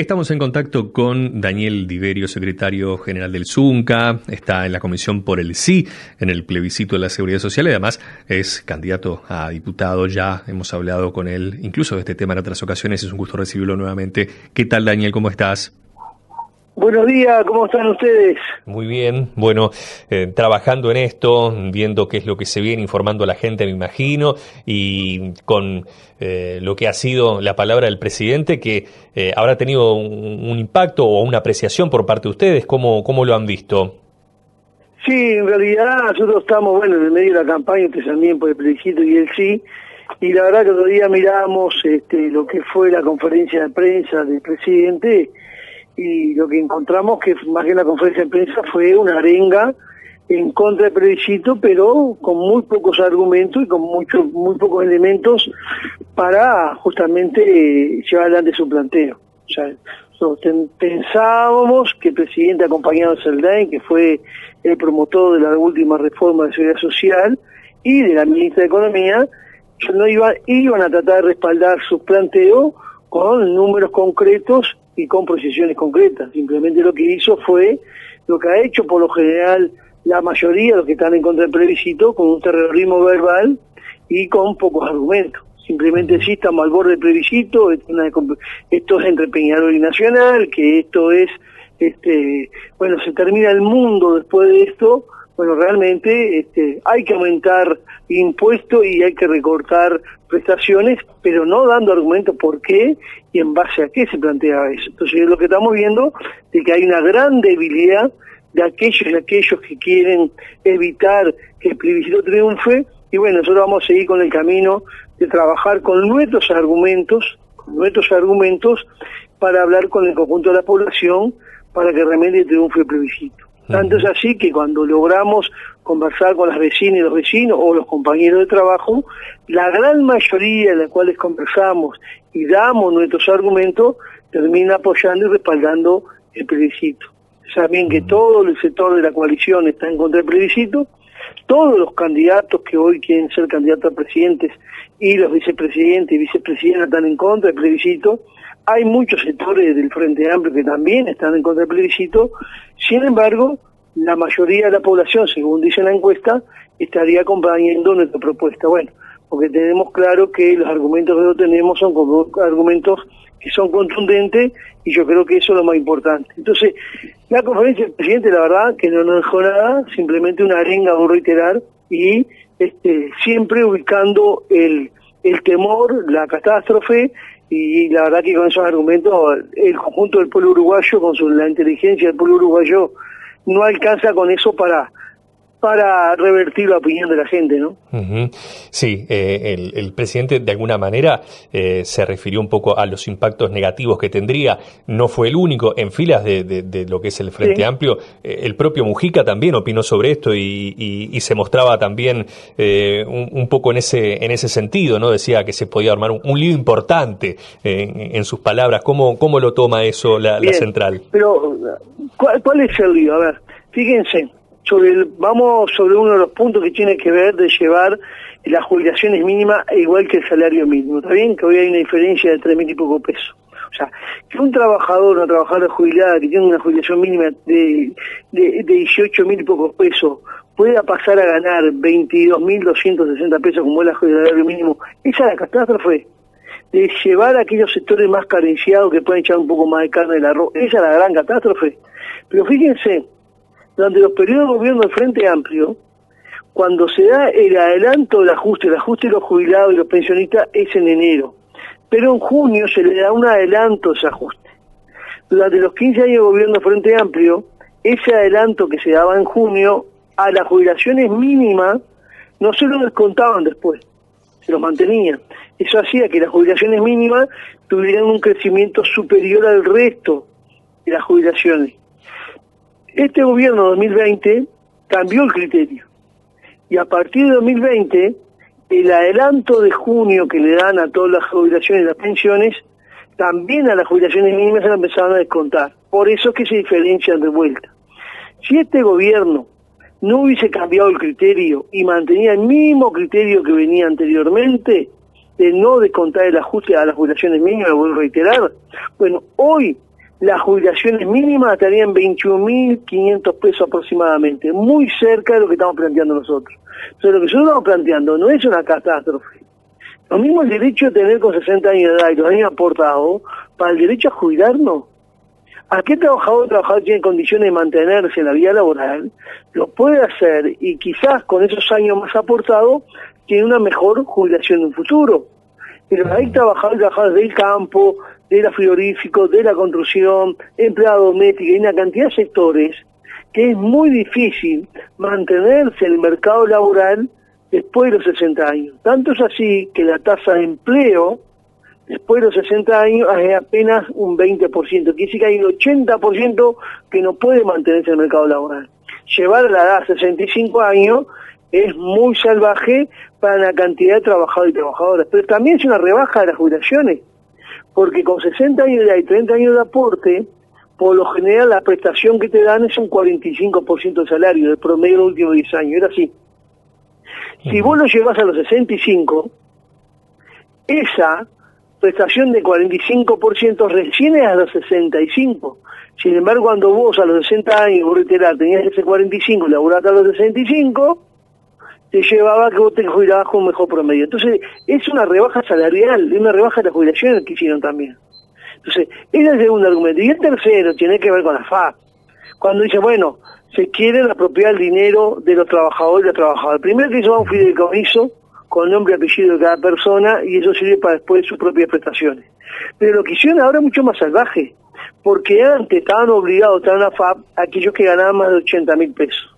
Estamos en contacto con Daniel Diverio, secretario general del Zunca, está en la Comisión por el Sí en el plebiscito de la Seguridad Social y además es candidato a diputado. Ya hemos hablado con él incluso de este tema en otras ocasiones, es un gusto recibirlo nuevamente. ¿Qué tal, Daniel? ¿Cómo estás? Buenos días, ¿cómo están ustedes? Muy bien, bueno, trabajando en esto, viendo qué es lo que se viene, informando a la gente, me imagino, y con lo que ha sido la palabra del presidente, que habrá tenido un impacto o una apreciación por parte de ustedes. ¿Cómo lo han visto? Sí, en realidad nosotros estamos, en el medio de la campaña, ustedes también por el plebiscito y el sí, y la verdad que otro día miramos lo que fue la conferencia de prensa del presidente, y lo que encontramos que más que la conferencia de prensa fue una arenga en contra del plebiscito, pero con muy pocos argumentos y con muy pocos elementos para justamente llevar adelante su planteo. O sea, nosotros pensábamos que el presidente acompañado de Saldain, que fue el promotor de la última reforma de seguridad social, y de la ministra de Economía, no iban a tratar de respaldar sus planteos con números concretos y con proyecciones concretas. Simplemente lo que hizo fue lo que ha hecho por lo general la mayoría de los que están en contra del plebiscito, con un terrorismo verbal y con pocos argumentos. Simplemente sí, estamos al borde del plebiscito, esto es entre Peñarol y Nacional, que esto es, se termina el mundo después de esto. Bueno, realmente hay que aumentar impuestos y hay que recortar prestaciones, pero no dando argumentos por qué y en base a qué se plantea eso. Entonces, lo que estamos viendo es que hay una gran debilidad de aquellos que quieren evitar que el plebiscito triunfe, y bueno, nosotros vamos a seguir con el camino de trabajar con nuestros argumentos para hablar con el conjunto de la población para que realmente triunfe el plebiscito. Tanto es así que cuando logramos conversar con las vecinas y los vecinos o los compañeros de trabajo, la gran mayoría de las cuales conversamos y damos nuestros argumentos termina apoyando y respaldando el plebiscito. Saben que todo el sector de la coalición está en contra del plebiscito, todos los candidatos que hoy quieren ser candidatos a presidentes y los vicepresidentes y vicepresidentas están en contra del plebiscito. Hay muchos sectores del Frente Amplio que también están en contra del plebiscito. Sin embargo, la mayoría de la población, según dice la encuesta, estaría acompañando nuestra propuesta. Bueno, porque tenemos claro que los argumentos que nosotros tenemos son argumentos que son contundentes, y yo creo que eso es lo más importante. Entonces, la conferencia del presidente, la verdad, que no nos dejó nada, simplemente una arenga, voy a reiterar, y siempre ubicando el temor, la catástrofe, y la verdad que con esos argumentos el conjunto del pueblo uruguayo, con la inteligencia del pueblo uruguayo, no alcanza con eso para revertir la opinión de la gente, ¿no? Sí, el presidente de alguna manera se refirió un poco a los impactos negativos que tendría. No fue el único. En filas de lo que es el Frente Amplio, el propio Mujica también opinó sobre esto y se mostraba también un poco en ese sentido, ¿no? Decía que se podía armar un lío importante en sus palabras. ¿Cómo lo toma eso la central? Pero, ¿cuál es el lío? A ver, fíjense. Vamos sobre uno de los puntos que tiene que ver de llevar las jubilaciones mínimas igual que el salario mínimo. Está bien que hoy hay una diferencia de 3.000 y poco pesos. O sea, que un trabajador, una trabajadora jubilada que tiene una jubilación mínima de 18.000 y pocos pesos pueda pasar a ganar 22.260 pesos como es el salario mínimo, esa es la catástrofe de llevar a aquellos sectores más carenciados que pueden echar un poco más de carne del arroz. Esa es la gran catástrofe. Pero fíjense, durante los periodos de gobierno del Frente Amplio, cuando se da el adelanto del ajuste, el ajuste de los jubilados y los pensionistas es en enero, pero en junio se le da un adelanto a ese ajuste. Durante los 15 años de gobierno del Frente Amplio, ese adelanto que se daba en junio a las jubilaciones mínimas no se lo descontaban después, se lo mantenían. Eso hacía que las jubilaciones mínimas tuvieran un crecimiento superior al resto de las jubilaciones. Este gobierno 2020 cambió el criterio, y a partir de 2020 el adelanto de junio que le dan a todas las jubilaciones y las pensiones, también a las jubilaciones mínimas se la empezaron a descontar. Por eso es que se diferencian de vuelta. Si este gobierno no hubiese cambiado el criterio y mantenía el mismo criterio que venía anteriormente, de no descontar el ajuste a las jubilaciones mínimas, voy a reiterar, bueno, hoy las jubilaciones mínimas estarían 21.500 pesos aproximadamente, muy cerca de lo que estamos planteando nosotros. Entonces, lo que nosotros estamos planteando no es una catástrofe. Lo mismo el derecho a tener con 60 años de edad y los años aportados para el derecho a jubilarnos. ¿A qué trabajador tiene condiciones de mantenerse en la vida laboral? Lo puede hacer y quizás con esos años más aportados tiene una mejor jubilación en un futuro. Pero hay trabajadores del campo, de la frigorífico, de la construcción, empleada doméstica y una cantidad de sectores que es muy difícil mantenerse en el mercado laboral después de los 60 años. Tanto es así que la tasa de empleo después de los 60 años es apenas un 20%. Quiere decir que hay un 80% que no puede mantenerse en el mercado laboral. Llevar a la edad 65 años es muy salvaje para la cantidad de trabajadores y trabajadoras. Pero también es una rebaja de las jubilaciones, porque con 60 años de edad y 30 años de aporte, por lo general la prestación que te dan es un 45% del salario, del promedio de los últimos 10 años. Era así. Si vos lo llevas a los 65, esa prestación de 45% recién es a los 65. Sin embargo, cuando vos a los 60 años, vos reiterás, tenías ese 45, laburás a los 65, te llevaba a que vos te jubilabas con un mejor promedio. Entonces, es una rebaja salarial, es una rebaja de las jubilaciones que hicieron también. Entonces, ese es el segundo argumento. Y el tercero tiene que ver con la FAP. Cuando dice, bueno, se quieren apropiar el dinero de los trabajadores y las trabajadoras. Primero que eso va a un fideicomiso con nombre y apellido de cada persona, y eso sirve para después sus propias prestaciones. Pero lo que hicieron ahora es mucho más salvaje, porque antes estaban obligados a estar en la FAP aquellos que ganaban más de 80.000 pesos.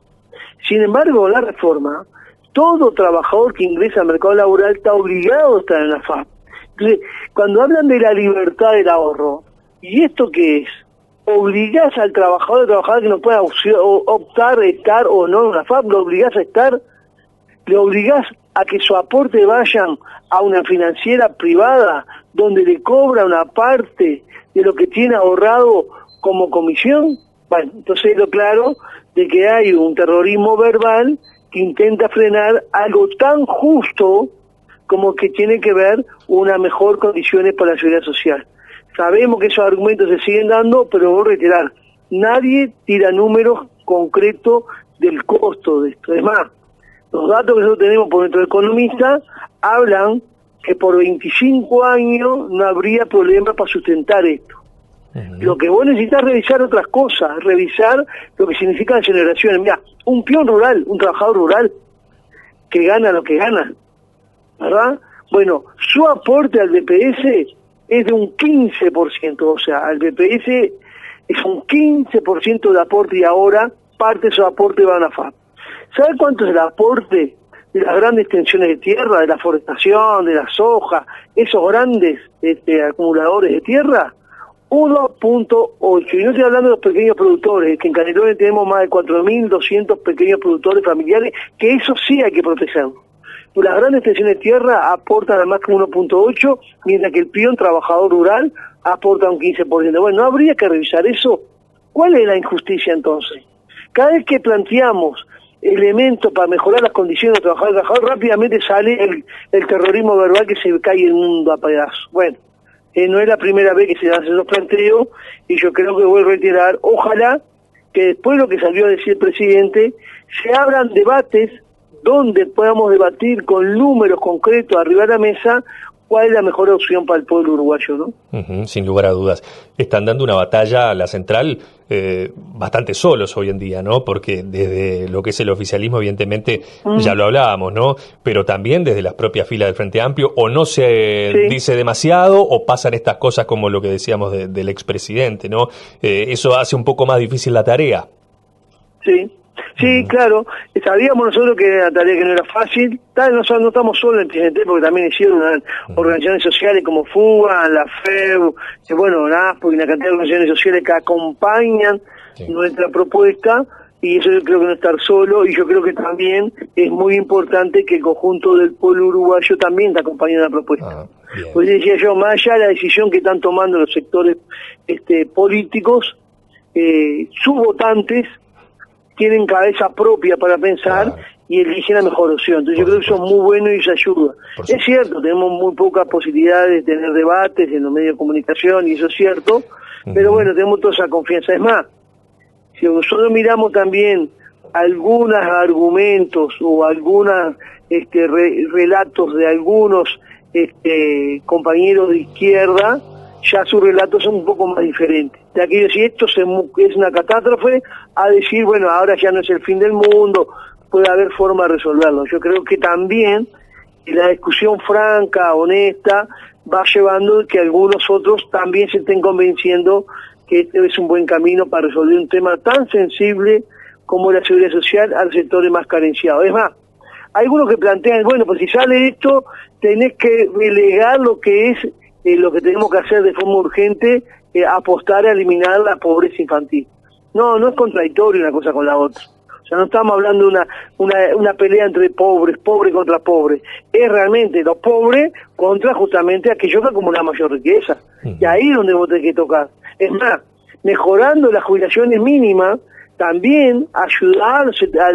Sin embargo, la reforma, todo trabajador que ingresa al mercado laboral está obligado a estar en la FAP. Entonces, cuando hablan de la libertad del ahorro, ¿y esto qué es? Obligás al trabajador o trabajadora que no pueda optar, estar o no en la FAP, lo obligás a estar, le obligás a que su aporte vayan a una financiera privada donde le cobra una parte de lo que tiene ahorrado como comisión. Bueno, entonces es lo claro de que hay un terrorismo verbal que intenta frenar algo tan justo como que tiene que ver una mejor condiciones para la seguridad social. Sabemos que esos argumentos se siguen dando, pero voy a reiterar, nadie tira números concretos del costo de esto. Es más, los datos que nosotros tenemos por nuestro economista hablan que por 25 años no habría problema para sustentar esto. Lo que vos necesitas es revisar otras cosas, revisar lo que significan las generaciones. Mira, un peón rural, un trabajador rural, que gana lo que gana, ¿verdad? Bueno, su aporte al BPS es de un 15%, o sea, al BPS es un 15% de aporte y ahora parte de su aporte va a la FAP. ¿Sabe cuánto es el aporte de las grandes extensiones de tierra, de la forestación, de la soja, esos grandes acumuladores de tierra? 1.8, y no estoy hablando de los pequeños productores, que en Canelones tenemos más de 4.200 pequeños productores familiares, que eso sí hay que protegerlo. Pues las grandes extensiones de tierra aportan a más que 1.8, mientras que el peón trabajador rural aporta un 15%. Bueno, ¿no habría que revisar eso? ¿Cuál es la injusticia entonces? Cada vez que planteamos elementos para mejorar las condiciones de los trabajadores, rápidamente sale el terrorismo verbal que se cae el mundo a pedazos. Bueno, no es la primera vez que se hacen esos planteos, y yo creo que voy a reiterar, ojalá que después de lo que salió a decir el presidente, se abran debates donde podamos debatir con números concretos arriba de la mesa cuál es la mejor opción para el pueblo uruguayo, ¿no? Sin lugar a dudas. Están dando una batalla a la central bastante solos hoy en día, ¿no? Porque desde lo que es el oficialismo, evidentemente, ya lo hablábamos, ¿no? Pero también desde las propias filas del Frente Amplio, o no se dice demasiado, o pasan estas cosas como lo que decíamos del expresidente, ¿no? Eso hace un poco más difícil la tarea. Sí, claro, sabíamos nosotros que era una tarea que no era fácil. No estamos solos en el PNT, porque también hicieron organizaciones sociales como FUGA, la FEU, bueno, NASPO y una cantidad de organizaciones sociales que acompañan nuestra propuesta, y eso yo creo que no estar solo, y yo creo que también es muy importante que el conjunto del pueblo uruguayo también está acompañando la propuesta. Pues decía yo, más allá de la decisión que están tomando los sectores políticos, sus votantes tienen cabeza propia para pensar y eligen la mejor opción. Entonces yo creo que eso es muy bueno y eso ayuda. Es cierto, tenemos muy pocas posibilidades de tener debates en los medios de comunicación, y eso es cierto, pero bueno, tenemos toda esa confianza. Es más, si nosotros miramos también algunos argumentos o algunos relatos de algunos compañeros de izquierda, ya sus relatos son un poco más diferentes. De aquí decir esto es una catástrofe, a decir, bueno, ahora ya no es el fin del mundo, puede haber forma de resolverlo. Yo creo que también la discusión franca, honesta, va llevando que algunos otros también se estén convenciendo que este es un buen camino para resolver un tema tan sensible como la seguridad social a los sectores más carenciados. Es más, hay algunos que plantean, bueno, pues si sale esto, tenés que delegar lo que es lo que tenemos que hacer de forma urgente, apostar a eliminar la pobreza infantil. No es contradictorio una cosa con la otra. O sea, no estamos hablando de una pelea entre pobres, pobre contra pobre. Es realmente los pobres contra justamente aquellos que acumulan mayor riqueza. Y ahí es donde vos tenés que tocar. Es más, mejorando las jubilaciones mínimas, también ayudar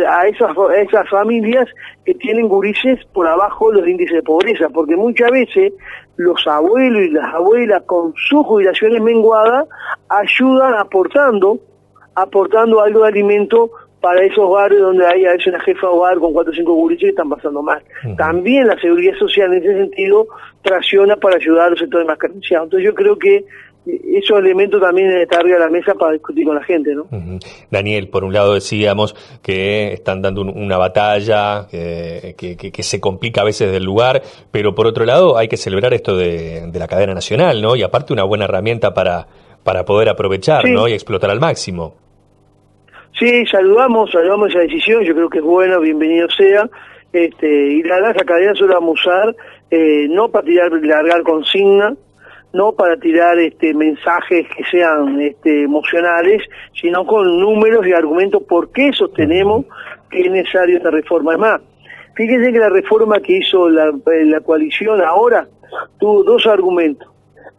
a esas familias que tienen gurises por abajo de los índices de pobreza, porque muchas veces los abuelos y las abuelas con sus jubilaciones menguadas ayudan aportando algo de alimento para esos barrios donde hay a veces una jefa de hogar con 4 o 5 gurises que están pasando mal. También la seguridad social en ese sentido tracciona para ayudar a los sectores más carenciados. Entonces yo creo que esos elementos también están arriba de la mesa para discutir con la gente, ¿no? Daniel, por un lado decíamos que están dando una batalla que se complica a veces del lugar, pero por otro lado hay que celebrar esto de la cadena nacional, ¿no? Y aparte una buena herramienta para poder aprovechar, sí, ¿no? Y explotar al máximo. Sí, saludamos esa decisión, yo creo que es buena, bienvenido sea. Y la cadena se la vamos a usar, no para largar consigna, no para tirar mensajes que sean emocionales, sino con números y argumentos por qué sostenemos que es necesaria esta reforma. Es más, fíjense que la reforma que hizo la coalición ahora tuvo 2 argumentos.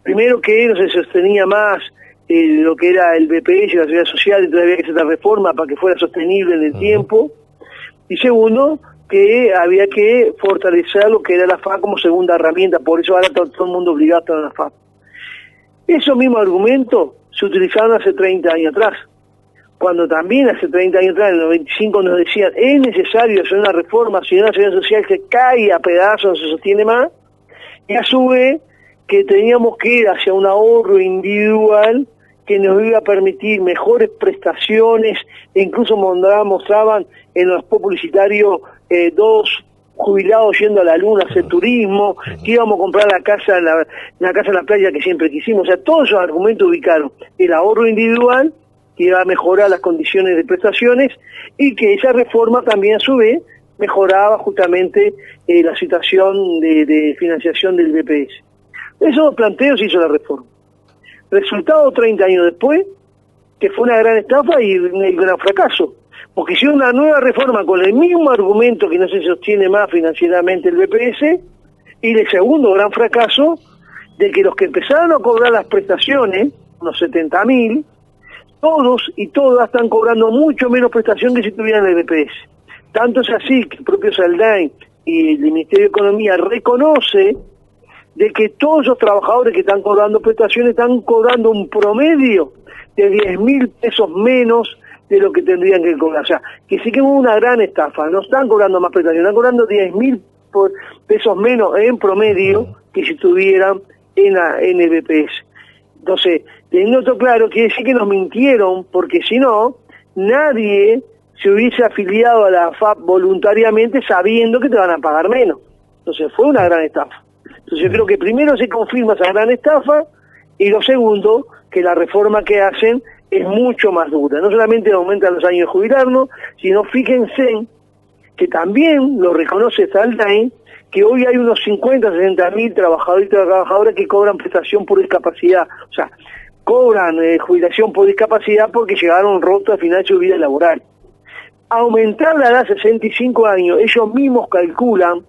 Primero, que no se sostenía más lo que era el BPS y la seguridad social, entonces había que hacer esta reforma para que fuera sostenible en el tiempo. Y segundo, que había que fortalecer lo que era la FAP como segunda herramienta, por eso ahora todo el mundo obligado a estar en la FAP. Esos mismos argumentos se utilizaron hace 30 años atrás, cuando también hace 30 años atrás, en el 95, nos decían es necesario hacer una reforma, si no la seguridad social se cae a pedazos, no se sostiene más, y a su vez que teníamos que ir hacia un ahorro individual que nos iba a permitir mejores prestaciones, e incluso mostraban en los spots publicitarios 2 jubilados yendo a la luna a hacer turismo, que íbamos a comprar la casa en la playa que siempre quisimos. O sea, todos esos argumentos ubicaron el ahorro individual, que iba a mejorar las condiciones de prestaciones, y que esa reforma también a su vez mejoraba justamente la situación de financiación del BPS. Esos planteos hizo la reforma. Resultado 30 años después, que fue una gran estafa y un gran fracaso, porque hicieron una nueva reforma con el mismo argumento que no se sostiene más financieramente el BPS, y el segundo gran fracaso, de que los que empezaron a cobrar las prestaciones, unos 70.000, todos y todas están cobrando mucho menos prestación que si tuvieran el BPS. Tanto es así que el propio Saldain y el Ministerio de Economía reconoce de que todos los trabajadores que están cobrando prestaciones están cobrando un promedio de 10.000 pesos menos de lo que tendrían que cobrar. O sea, que sí que hubo una gran estafa, no están cobrando más prestaciones, están cobrando 10.000 pesos menos en promedio que si estuvieran en el BPS. Entonces, teniendo esto claro, quiere decir que nos mintieron, porque si no, nadie se hubiese afiliado a la FAP voluntariamente sabiendo que te van a pagar menos. Entonces fue una gran estafa. Entonces yo creo que primero se confirma esa gran estafa, y lo segundo, que la reforma que hacen es mucho más dura. No solamente aumentan los años de jubilarnos, sino fíjense que también lo reconoce Saldain, que hoy hay unos 50, 60.000 trabajadores y trabajadoras que cobran prestación por discapacidad. O sea, cobran jubilación por discapacidad porque llegaron rotos al final de su vida laboral. Aumentar la edad a 65 años, ellos mismos calculan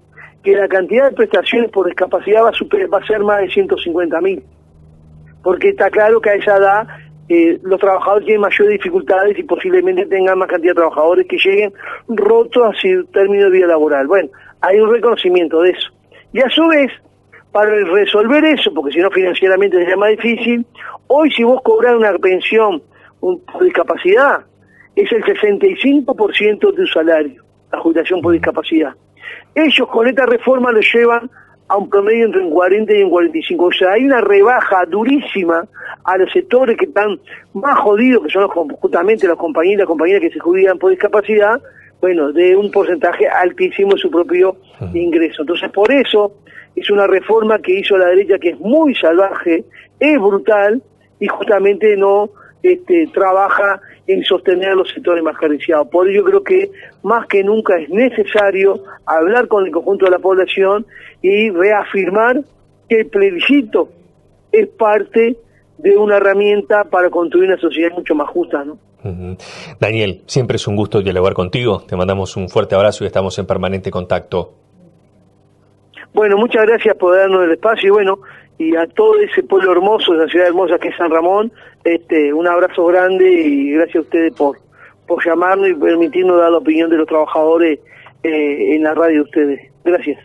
que la cantidad de prestaciones por discapacidad va a ser más de 150.000, porque está claro que a esa edad los trabajadores tienen mayores dificultades y posiblemente tengan más cantidad de trabajadores que lleguen rotos hacia el término de vida laboral. Bueno, hay un reconocimiento de eso. Y a su vez, para resolver eso, porque si no financieramente sería más difícil, hoy si vos cobrás una pensión por discapacidad, es el 65% de tu salario, la jubilación por discapacidad. Ellos con esta reforma lo llevan a un promedio entre un 40 y un 45. O sea, hay una rebaja durísima a los sectores que están más jodidos, que son justamente los compañeros y las compañeras que se jubilan por discapacidad, bueno, de un porcentaje altísimo de su propio ingreso. Entonces, por eso es una reforma que hizo la derecha que es muy salvaje, es brutal y justamente no trabaja en sostener a los sectores más carenciados. Por ello creo que más que nunca es necesario hablar con el conjunto de la población y reafirmar que el plebiscito es parte de una herramienta para construir una sociedad mucho más justa, ¿no? Daniel, siempre es un gusto dialogar contigo. Te mandamos un fuerte abrazo y estamos en permanente contacto. Bueno, muchas gracias por darnos el espacio y bueno, y a todo ese pueblo hermoso, esa ciudad hermosa que es San Ramón, un abrazo grande y gracias a ustedes por llamarnos y permitirnos dar la opinión de los trabajadores en la radio de ustedes. Gracias.